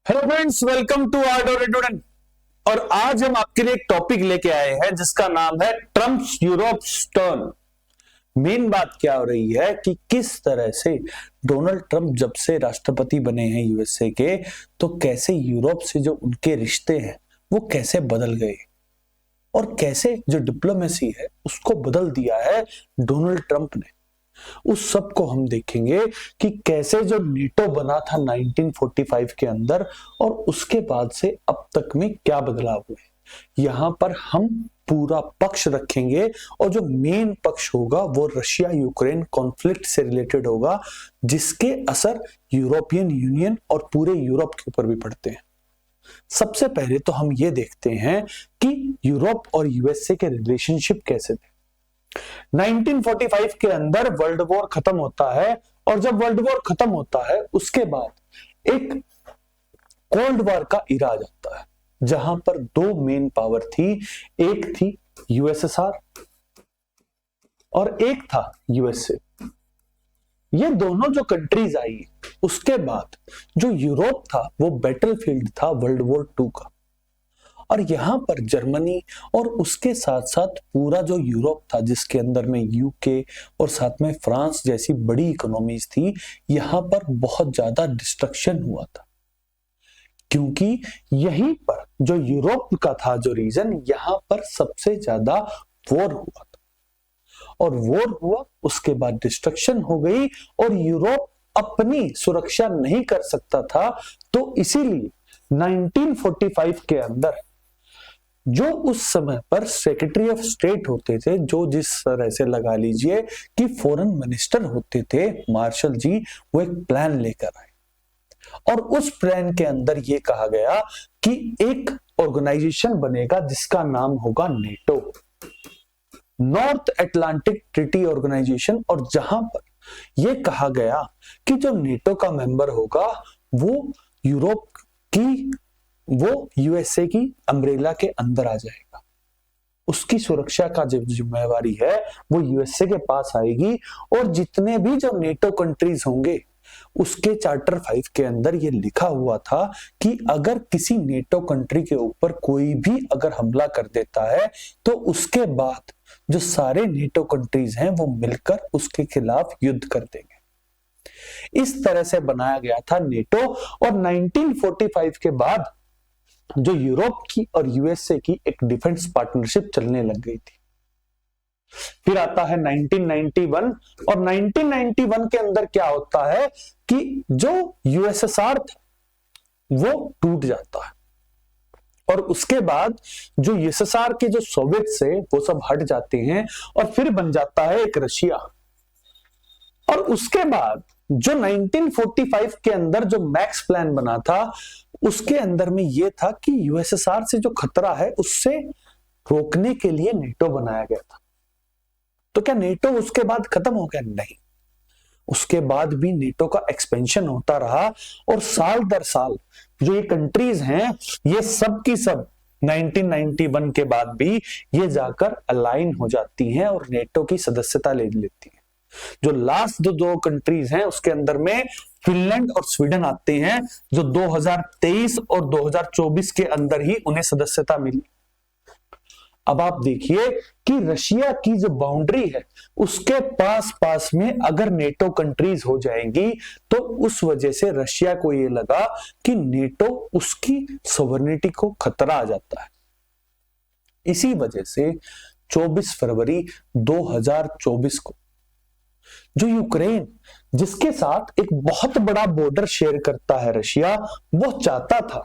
Hello friends, welcome to art और student. और आज हम आपके लिए एक टॉपिक लेके आए हैं जिसका नाम है ट्रम्प्स यूरोप टर्न। मेन बात क्या हो रही है कि किस तरह से डोनाल्ड ट्रंप जब से राष्ट्रपति बने हैं यूएसए के, तो कैसे यूरोप से जो उनके रिश्ते हैं वो कैसे बदल गए और कैसे जो डिप्लोमेसी है उसको बदल दिया है डोनाल्ड ट्रंप ने। उस सब को हम देखेंगे कि कैसे जो नेटो बना था 1945 के अंदर और उसके बाद से अब तक में क्या बदलाव हुए। यहां पर हम पूरा पक्ष रखेंगे और जो मेन पक्ष होगा वो रशिया यूक्रेन कॉन्फ्लिक्ट से रिलेटेड होगा, जिसके असर यूरोपियन यूनियन और पूरे यूरोप के ऊपर भी पड़ते हैं। सबसे पहले तो हम ये देखते हैं कि यूरोप और यूएसए के रिलेशनशिप कैसे थे। 1945 के अंदर वर्ल्ड वॉर खत्म होता है और जब वर्ल्ड वॉर खत्म होता है उसके बाद एक कोल्ड वॉर का इरा आ जाता है, जहां पर दो मेन पावर थी। एक थी यूएसएसआर और एक था यूएसए। ये दोनों जो कंट्रीज आई उसके बाद जो यूरोप था वो बैटलफील्ड था वर्ल्ड वॉर 2 का। और यहां पर जर्मनी और उसके साथ साथ पूरा जो यूरोप था, जिसके अंदर में यूके और साथ में फ्रांस जैसी बड़ी इकोनॉमीज थी, यहां पर बहुत ज्यादा डिस्ट्रक्शन हुआ था। क्योंकि यहीं पर जो यूरोप का था जो रीजन, यहां पर सबसे ज्यादा वॉर हुआ था और वॉर हुआ, उसके बाद डिस्ट्रक्शन हो गई और यूरोप अपनी सुरक्षा नहीं कर सकता था। तो इसीलिए 1945 के अंदर जो उस समय पर सेक्रेटरी ऑफ स्टेट होते थे, जो जिस तरह से लगा लीजिए कि फॉरेन मिनिस्टर होते थे, मार्शल जी, वो एक प्लान लेकर आए और उस प्लान के अंदर ये कहा गया कि एक ऑर्गेनाइजेशन बनेगा जिसका नाम होगा NATO, North Atlantic Treaty Organization. और जहां पर यह कहा गया कि जो नेटो का मेंबर होगा वो यूरोप की, वो यूएसए की अम्ब्रेला के अंदर आ जाएगा। उसकी सुरक्षा का जो जिम्मेवारी है वो यूएसए के पास आएगी और जितने भी जो नेटो कंट्रीज होंगे उसके चार्टर 5 के अंदर ये लिखा हुआ था कि अगर किसी नेटो कंट्री के ऊपर कोई भी अगर हमला कर देता है तो उसके बाद जो सारे नेटो कंट्रीज हैं वो मिलकर उसके खिलाफ युद्ध कर देंगे। इस तरह से बनाया गया था नेटो। और 1945 के बाद जो यूरोप की और यूएसए की एक डिफेंस पार्टनरशिप चलने लग गई थी। फिर आता है 1991 और 1991 के अंदर क्या होता है कि जो यूएसएसआर था वो टूट जाता है और उसके बाद जो यूएसएसआर के जो सोवियत से वो सब हट जाते हैं और फिर बन जाता है एक रशिया। और उसके बाद जो 1945 के अंदर जो मैक्स प्लान बना था उसके अंदर में यह था कि यूएसएसआर से जो खतरा है उससे रोकने के लिए नेटो बनाया गया था। तो क्या नेटो उसके बाद खत्म हो गया? नहीं, उसके बाद भी नेटो का एक्सपेंशन होता रहा और साल दर साल जो ये कंट्रीज हैं ये सब की सब 1991 के बाद भी ये जाकर अलाइन हो जाती हैं और नेटो की सदस्यता ले लेती हैं। जो लास्ट दो कंट्रीज हैं उसके अंदर में फिनलैंड और स्वीडन आते हैं, जो 2023 और 2024 के अंदर ही उन्हें सदस्यता मिली। अब आप देखिए कि रशिया की जो बाउंड्री है उसके पास पास में अगर नेटो कंट्रीज हो जाएंगी तो उस वजह से रशिया को ये लगा कि नेटो उसकी सॉवरेनिटी को खतरा आ जाता है। इसी वजह से 24 फरवरी 2024 को जो यूक्रेन, जिसके साथ एक बहुत बड़ा बॉर्डर शेयर करता है रशिया, वो चाहता था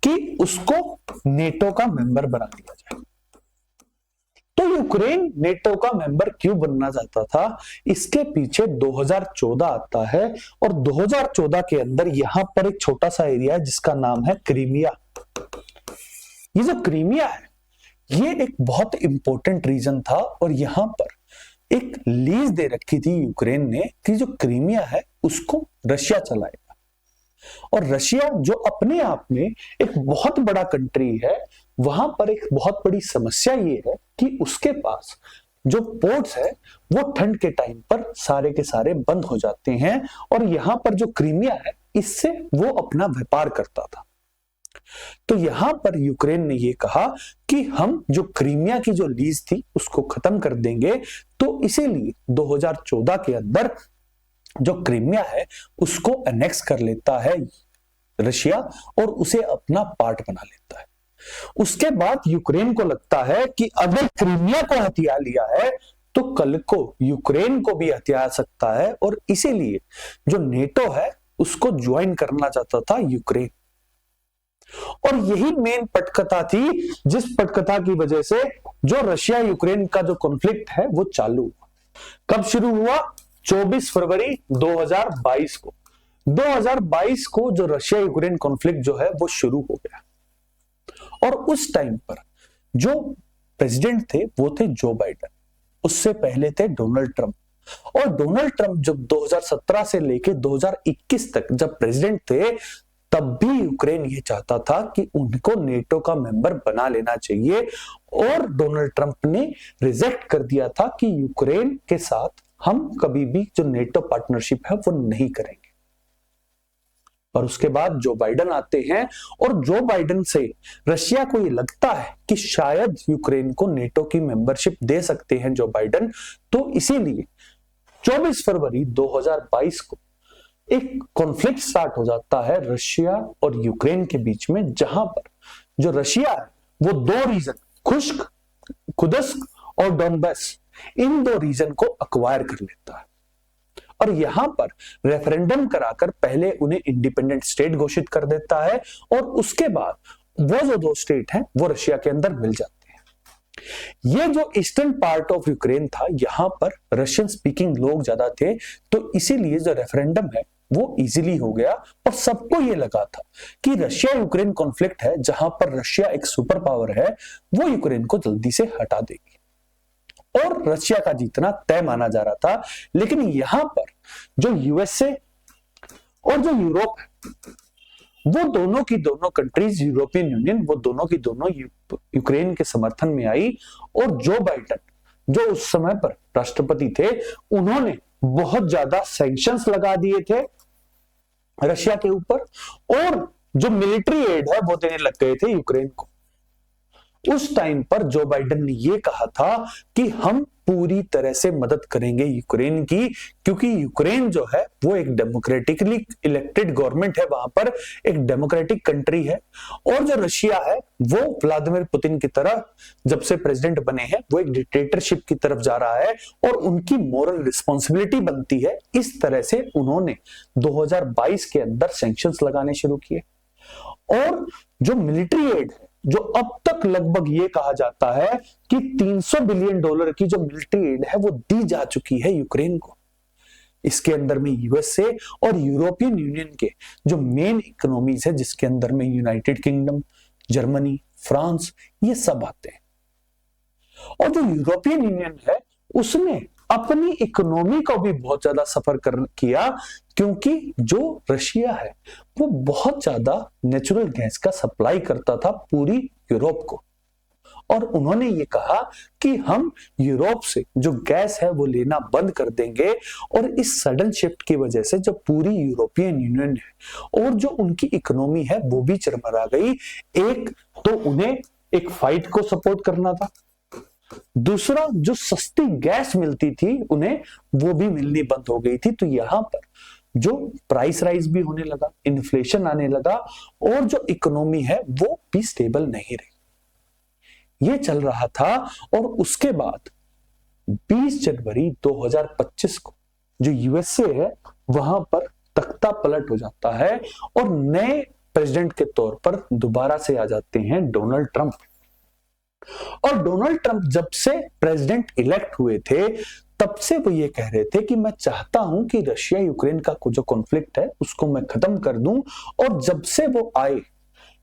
कि उसको नेटो का मेंबर बना दिया जाए। तो यूक्रेन नेटो का मेंबर क्यों बनना चाहता था, इसके पीछे 2014 आता है और 2014 के अंदर यहां पर एक छोटा सा एरिया है जिसका नाम है क्रीमिया। ये जो क्रीमिया है ये एक बहुत इंपॉर्टेंट रीजन था और यहां पर एक लीज दे रखी थी यूक्रेन ने कि जो क्रीमिया है उसको रशिया चलाएगा। और रशिया जो अपने आप में एक बहुत बड़ा कंट्री है, वहां पर एक बहुत बड़ी समस्या ये है कि उसके पास जो पोर्ट्स है वो ठंड के टाइम पर सारे के सारे बंद हो जाते हैं और यहां पर जो क्रीमिया है इससे वो अपना व्यापार करता था। तो यहां पर यूक्रेन ने यह कहा कि हम जो क्रीमिया की जो लीज थी उसको खत्म कर देंगे, तो इसीलिए 2014 के अंदर जो क्रीमिया है उसको एनेक्स कर लेता है रशिया और उसे अपना पार्ट बना लेता है। उसके बाद यूक्रेन को लगता है कि अगर क्रीमिया को हथिया लिया है तो कल को यूक्रेन को भी हथिया सकता है, और इसीलिए जो नेटो है उसको ज्वाइन करना चाहता था यूक्रेन। और यही मेन पटकथा थी जिस पटकथा की वजह से जो रशिया यूक्रेन का जो कॉन्फ्लिक्ट है वो चालू हुआ। कब शुरू हुआ? 24 फरवरी 2022 को। 2022 को जो रशिया यूक्रेन कॉन्फ्लिक्ट जो है वो शुरू हो गया, और उस टाइम पर जो प्रेसिडेंट थे वो थे जो बाइडेन, उससे पहले थे डोनाल्ड ट्रंप। और डोनाल्ड ट्रंप जब 2017 से लेके 2021 तक जब प्रेसिडेंट थे तब भी यूक्रेन ये चाहता था कि उनको नेटो का मेंबर बना लेना चाहिए, और डोनाल्ड ट्रंप ने रिजेक्ट कर दिया था कि यूक्रेन के साथ हम कभी भी जो नेटो पार्टनरशिप है वो नहीं करेंगे। और उसके बाद जो बाइडेन आते हैं, और जो बाइडेन से रशिया को ये लगता है कि शायद यूक्रेन को नेटो की मेंबरशिप दे सकते हैं जो बाइडेन, तो इसीलिए 24 फरवरी 2022 को एक कॉन्फ्लिक्ट स्टार्ट हो जाता है रशिया और यूक्रेन के बीच में, जहां पर जो रशिया है वो दो रीजन, खुश्क, कुदस्क और डोनबास, इन दो रीजन को अक्वायर कर लेता है, और यहां पर रेफरेंडम कराकर पहले उन्हें इंडिपेंडेंट स्टेट घोषित कर देता है, और उसके बाद वो जो दो स्टेट हैं वो रशिया के अंदर मिल जाते हैं। ये जो ईस्टर्न पार्ट ऑफ यूक्रेन था, यहां पर रशियन स्पीकिंग लोग ज्यादा थे, तो इसीलिए जो रेफरेंडम है वो इजीली हो गया, और सबको ये लगा था कि रशिया यूक्रेन कॉन्फ्लिक्ट है जहां पर रशिया एक सुपर पावर है, वो यूक्रेन को जल्दी से हटा देगी, और रशिया का जीतना तय माना जा रहा था। लेकिन यहां पर जो यूएसए और जो यूरोप है, वो दोनों की दोनों कंट्रीज, यूरोपियन यूनियन, वो दोनों की दोनों यूक्रेन के समर्थन में आई, और जो बाइडेन जो उस समय पर राष्ट्रपति थे, उन्होंने बहुत ज्यादा सैंक्शंस लगा दिए थे रशिया के ऊपर, और जो मिलिट्री एड है वो देने लग गए थे यूक्रेन को। उस टाइम पर जो बाइडेन ने यह कहा था कि हम पूरी तरह से मदद करेंगे यूक्रेन की, क्योंकि यूक्रेन जो है वो एक डेमोक्रेटिकली इलेक्टेड गवर्नमेंट है, वहां पर एक डेमोक्रेटिक कंट्री है, और जो रशिया है वो व्लादिमीर पुतिन की तरह जब से प्रेसिडेंट बने हैं वो एक डिक्टेटरशिप की तरफ जा रहा है, और उनकी मोरल रिस्पॉन्सिबिलिटी बनती है। इस तरह से उन्होंने 2022 के अंदर सैंक्शंस लगाने शुरू किए, और जो मिलिट्री एड है, जो अब तक लगभग ये कहा जाता है कि $300 बिलियन की जो मिलिट्री एड है वो दी जा चुकी है यूक्रेन को। इसके अंदर में यूएसए और यूरोपियन यूनियन के जो मेन इकोनॉमीज है, जिसके अंदर में यूनाइटेड किंगडम, जर्मनी, फ्रांस, ये सब आते हैं। और जो यूरोपियन यूनियन है उसने अपनी इकोनॉमी को भी बहुत ज्यादा सफर किया, क्योंकि जो रशिया है वो बहुत ज्यादा नेचुरल गैस का सप्लाई करता था पूरी यूरोप को, और उन्होंने ये कहा कि हम यूरोप से जो गैस है वो लेना बंद कर देंगे। और इस सडन शिफ्ट की वजह से जो पूरी यूरोपियन यूनियन है और जो उनकी इकोनॉमी है वो भी चरमरा गई। एक तो उन्हें एक फाइट को सपोर्ट करना था, दूसरा जो सस्ती गैस मिलती थी उन्हें वो भी मिलनी बंद हो गई थी। तो यहां पर जो प्राइस राइज भी होने लगा, इन्फ्लेशन आने लगा, और जो इकोनॉमी है वो भी स्टेबल नहीं रही। ये चल रहा था, और उसके बाद 20 जनवरी 2025 को जो यूएसए है वहां पर तख्ता पलट हो जाता है, और नए प्रेसिडेंट के तौर पर दोबारा से आ जाते हैं डोनाल्ड ट्रंप। और डोनाल्ड ट्रंप जब से प्रेसिडेंट इलेक्ट हुए थे तब से वो ये कह रहे थे कि मैं चाहता हूं कि रशिया यूक्रेन का जो कॉन्फ्लिक्ट है उसको मैं खत्म कर दूं। और जब से वो आए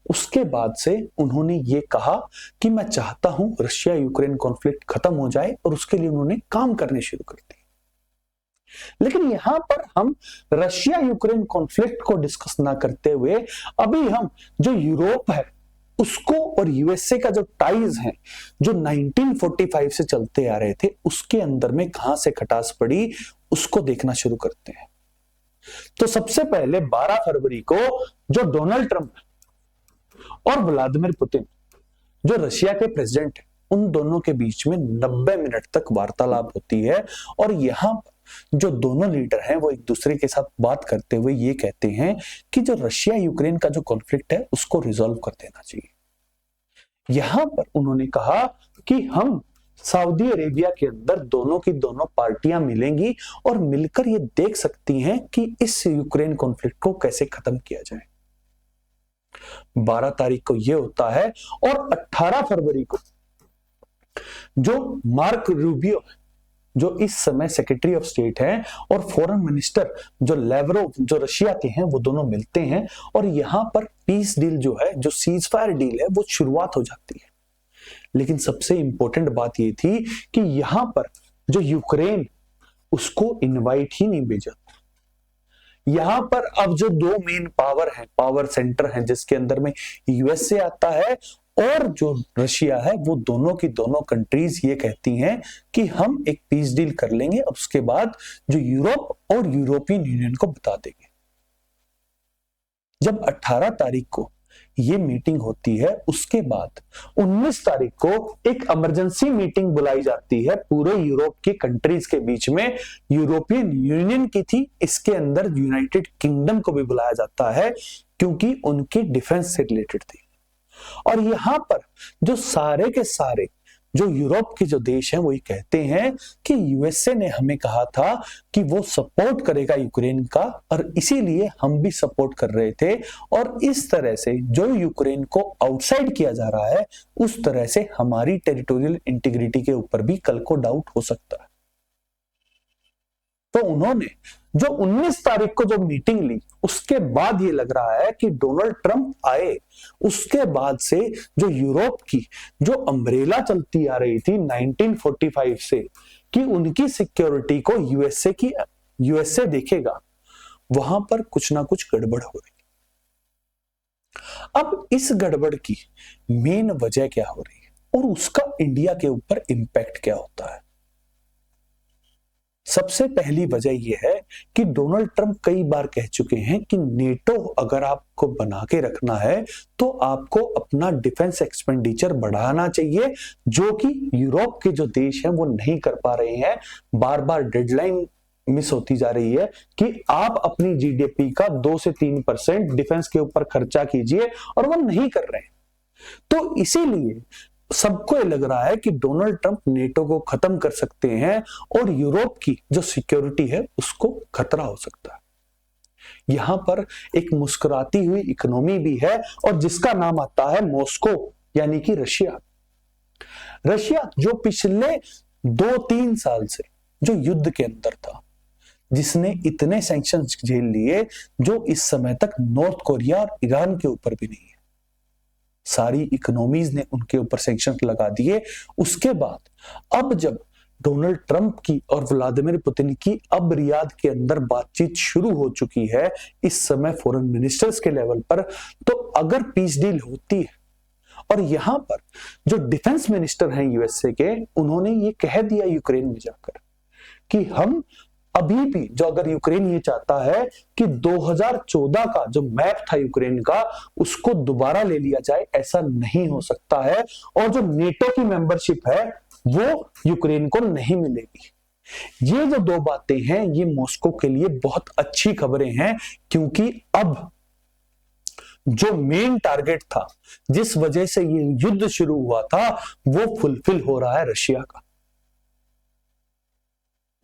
उसके बाद से उन्होंने ये कहा कि मैं चाहता हूं रशिया यूक्रेन कॉन्फ्लिक्ट खत्म हो जाए, और उसके लिए उन्होंने काम करने शुरू कर दिए। लेकिन यहां पर हम रशिया यूक्रेन कॉन्फ्लिक्ट को डिस्कस ना करते हुए अभी हम जो यूरोप है उसको और यूएसए का जो टाइज है जो 1945 से चलते आ रहे थे उसके अंदर में कहां से खटास पड़ी उसको देखना शुरू करते हैं। तो सबसे पहले 12 फरवरी को जो डोनाल्ड ट्रंप और व्लादिमीर पुतिन जो रशिया के प्रेसिडेंट है, उन दोनों के बीच में 90 मिनट तक वार्तालाप होती है और यहाँ जो दोनों लीडर हैं वो एक दूसरे के साथ बात करते हुए ये कहते हैं कि जो रशिया यूक्रेन का जो कॉन्फ्लिक्ट है उसको रिजॉल्व कर देना चाहिए। यहां पर उन्होंने कहा कि हम सऊदी अरेबिया के अंदर दोनों की दोनों पार्टियां मिलेंगी और मिलकर ये देख सकती हैं कि इस यूक्रेन कॉन्फ्लिक्ट को कैसे खत्म किया जाए। 12 तारीख को यह होता है और 18 फरवरी को जो मार्क रूबियो जो इस समय सेक्रेटरी ऑफ स्टेट हैं और फॉरेन मिनिस्टर जो लेवरोव जो रशिया के हैं वो दोनों मिलते हैं और यहां पर पीस डील जो है, जो सीज फायर डील है, वो शुरुआत हो जाती है। लेकिन सबसे इंपॉर्टेंट बात ये थी कि यहां पर जो यूक्रेन उसको इनवाइट ही नहीं भेजा। यहां पर अब जो दो मेन पावर सेंटर हैं जिसके अंदर में यूएसए आता है और जो रशिया है, वो दोनों की दोनों कंट्रीज ये कहती हैं कि हम एक पीस डील कर लेंगे और उसके बाद जो यूरोप और यूरोपियन यूनियन को बता देंगे। जब 18 तारीख को ये मीटिंग होती है, उसके बाद 19 तारीख को एक इमरजेंसी मीटिंग बुलाई जाती है पूरे यूरोप के कंट्रीज के बीच में। यूरोपियन यूनियन की थी, इसके अंदर यूनाइटेड किंगडम को भी बुलाया जाता है क्योंकि उनकी डिफेंस से रिलेटेड थी। और यहां पर जो सारे के सारे जो यूरोप के जो देश हैं वो ये कहते हैं कि यूएसए ने हमें कहा था कि वो सपोर्ट करेगा यूक्रेन का और इसीलिए हम भी सपोर्ट कर रहे थे और इस तरह से जो यूक्रेन को आउटसाइड किया जा रहा है उस तरह से हमारी टेरिटोरियल इंटीग्रिटी के ऊपर भी कल को डाउट हो सकता है। तो उन्होंने जो 19 तारीख को जो मीटिंग ली उसके बाद ये लग रहा है कि डोनाल्ड ट्रंप आए, उसके बाद से जो यूरोप की जो अम्ब्रेला चलती आ रही थी 1945 से कि उनकी सिक्योरिटी को यूएसए देखेगा, वहां पर कुछ ना कुछ गड़बड़ हो रही। अब इस गड़बड़ की मेन वजह क्या हो रही है और उसका इंडिया के ऊपर इंपैक्ट क्या होता है। सबसे पहली वजह यह है कि डोनाल्ड ट्रंप कई बार कह चुके हैं कि नेटो अगर आपको बना के रखना है तो आपको अपना डिफेंस एक्सपेंडिचर बढ़ाना चाहिए, जो कि यूरोप के जो देश हैं वो नहीं कर पा रहे हैं। बार बार डेडलाइन मिस होती जा रही है कि आप अपनी जीडीपी का 2 से 3% डिफेंस के ऊपर खर्चा कीजिए और वो नहीं कर रहे हैं। तो इसीलिए सबको ये लग रहा है कि डोनाल्ड ट्रंप नेटो को खत्म कर सकते हैं और यूरोप की जो सिक्योरिटी है उसको खतरा हो सकता है। यहां पर एक मुस्कुराती हुई इकोनॉमी भी है और जिसका नाम आता है मॉस्को, यानी कि रशिया। रशिया जो पिछले 2-3 साल से जो युद्ध के अंदर था, जिसने इतने सैंक्शंस झेल लिए जो इस समय तक नॉर्थ कोरिया और ईरान के ऊपर भी नहीं है। सारी इकोनॉमीज ने उनके ऊपर सैंक्शन लगा दिए। उसके बाद अब जब डोनाल्ड ट्रंप की और व्लादिमीर पुतिन की अब रियाद के अंदर बातचीत शुरू हो चुकी है इस समय फॉरेन मिनिस्टर्स के लेवल पर, तो अगर पीस डील होती है और यहां पर जो डिफेंस मिनिस्टर हैं यूएसए के, उन्होंने ये कह दिया यूक्रेन में जाकर कि हम अभी भी जो अगर यूक्रेन ये चाहता है कि 2014 का जो मैप था यूक्रेन का उसको दोबारा ले लिया जाए, ऐसा नहीं हो सकता है और जो नेटो की मेंबरशिप है वो यूक्रेन को नहीं मिलेगी। ये जो दो बातें हैं ये मॉस्को के लिए बहुत अच्छी खबरें हैं, क्योंकि अब जो मेन टारगेट था जिस वजह से ये युद्ध शुरू हुआ था वो फुलफिल हो रहा है रशिया का।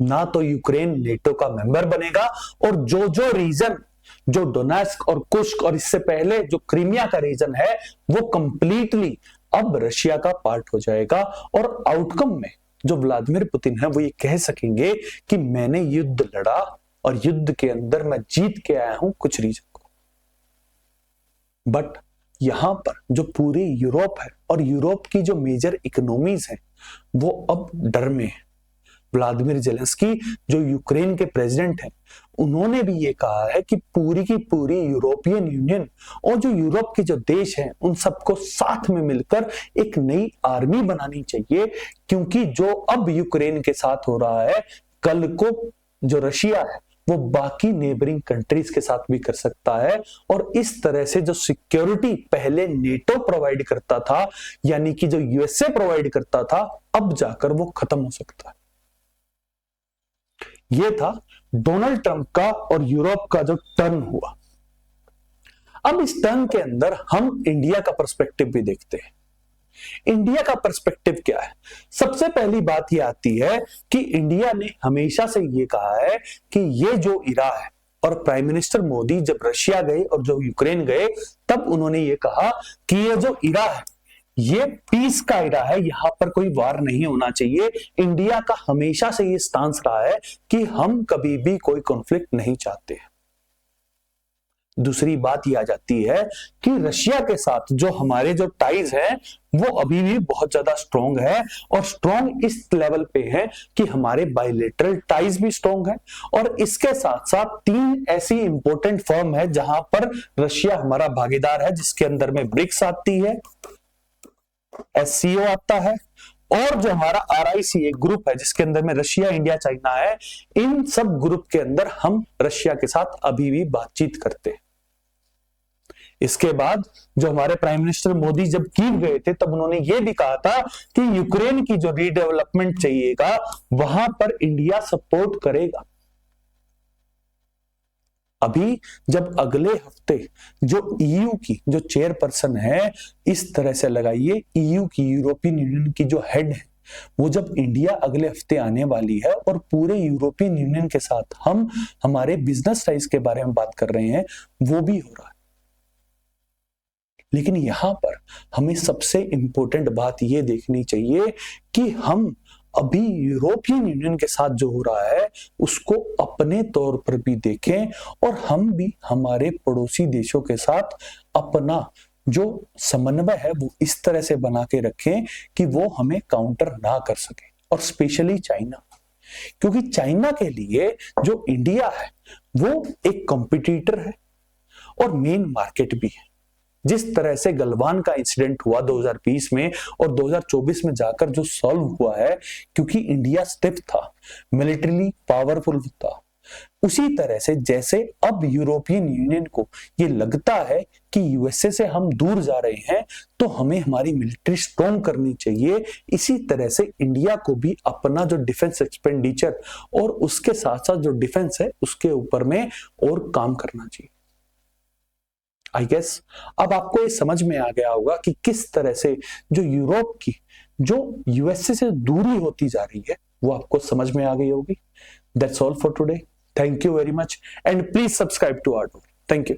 ना तो यूक्रेन नेटो का मेंबर बनेगा और जो रीजन जो डोनेट्स्क और कुश्क और इससे पहले जो क्रीमिया का रीजन है वो कंप्लीटली अब रशिया का पार्ट हो जाएगा और आउटकम में जो व्लादिमीर पुतिन है वो ये कह सकेंगे कि मैंने युद्ध लड़ा और युद्ध के अंदर मैं जीत के आया हूं कुछ रीजन को। बट यहां पर जो पूरी यूरोप है और यूरोप की जो मेजर इकोनॉमीज हैं वो अब डर में है। व्लादिमीर जेलेंस्की जो यूक्रेन के प्रेसिडेंट हैं, उन्होंने भी ये कहा है कि पूरी की पूरी यूरोपियन यूनियन और जो यूरोप के जो देश हैं उन सबको साथ में मिलकर एक नई आर्मी बनानी चाहिए, क्योंकि जो अब यूक्रेन के साथ हो रहा है कल को जो रशिया है वो बाकी नेबरिंग कंट्रीज के साथ भी कर सकता है, और इस तरह से जो सिक्योरिटी पहले नेटो प्रोवाइड करता था, यानी कि जो यूएसए प्रोवाइड करता था, अब जाकर वो खत्म हो सकता है। ये था डोनाल्ड ट्रंप का और यूरोप का जो टर्न हुआ। अब इस टर्न के अंदर हम इंडिया का पर्सपेक्टिव भी देखते हैं। इंडिया का पर्सपेक्टिव क्या है? सबसे पहली बात यह आती है कि इंडिया ने हमेशा से ये कहा है कि ये जो इरा है, और प्राइम मिनिस्टर मोदी जब रशिया गए और जो यूक्रेन गए, तब उन्होंने ये कहा कि ये जो इरा है ये पीस का इरा है, यहां पर कोई वार नहीं होना चाहिए। इंडिया का हमेशा से ये स्टांस रहा है कि हम कभी भी कोई कॉन्फ्लिक्ट नहीं चाहते। दूसरी बात यह आ जाती है कि रशिया के साथ जो हमारे जो टाइज हैं वो अभी भी बहुत ज्यादा स्ट्रॉन्ग है, और स्ट्रॉन्ग इस लेवल पे है कि हमारे बायलैटरल टाइज भी स्ट्रॉन्ग है, और इसके साथ साथ 3 ऐसी इंपॉर्टेंट फर्म है जहां पर रशिया हमारा भागीदार है, जिसके अंदर में ब्रिक्स आती है, एससीओ आता है, और जो हमारा RICA ग्रुप है जिसके अंदर में रशिया, इंडिया, चाइना है। इन सब ग्रुप के अंदर हम रशिया के साथ अभी भी बातचीत करते हैं। इसके बाद जो हमारे प्राइम मिनिस्टर मोदी जब कीव गए थे, तब उन्होंने ये भी कहा था कि यूक्रेन की जो रीडेवलपमेंट चाहिएगा वहां पर इंडिया सपोर्ट करेगा। अभी जब अगले हफ्ते जो EU की जो चेयरपर्सन है, इस तरह से लगाइए, EU की, यूरोपियन यूनियन की जो हेड है, वो जब इंडिया अगले हफ्ते आने वाली है और पूरे यूरोपियन यूनियन के साथ हम हमारे बिजनेस टाइज के बारे में बात कर रहे हैं, वो भी हो रहा है। लेकिन यहां पर हमें सबसे इंपॉर्टेंट बात यह देखनी चाहिए कि हम अभी यूरोपियन यूनियन के साथ जो हो रहा है उसको अपने तौर पर भी देखें, और हम भी हमारे पड़ोसी देशों के साथ अपना जो समन्वय है वो इस तरह से बना के रखें कि वो हमें काउंटर ना कर सके, और स्पेशली चाइना, क्योंकि चाइना के लिए जो इंडिया है वो एक कॉम्पिटिटर है और मेन मार्केट भी है। जिस तरह से गलवान का इंसिडेंट हुआ 2020 में और 2024 में जाकर जो सॉल्व हुआ है, क्योंकि इंडिया स्टिफ था, मिलिटरीली पावरफुल था, उसी तरह से जैसे अब यूरोपियन यूनियन को ये लगता है कि यूएसए से हम दूर जा रहे हैं, तो हमें हमारी मिलिट्री स्ट्रॉन्ग करनी चाहिए। इसी तरह से इंडिया को भी अपना जो डिफेंस एक्सपेंडिचर और उसके साथ साथ जो डिफेंस है उसके ऊपर में और काम करना चाहिए। आई गेस अब आपको ये समझ में आ गया होगा कि किस तरह से जो यूरोप की जो यूएसए से दूरी होती जा रही है वो आपको समझ में आ गई होगी। That's all for today. Thank you very much and please subscribe to our. Thank you.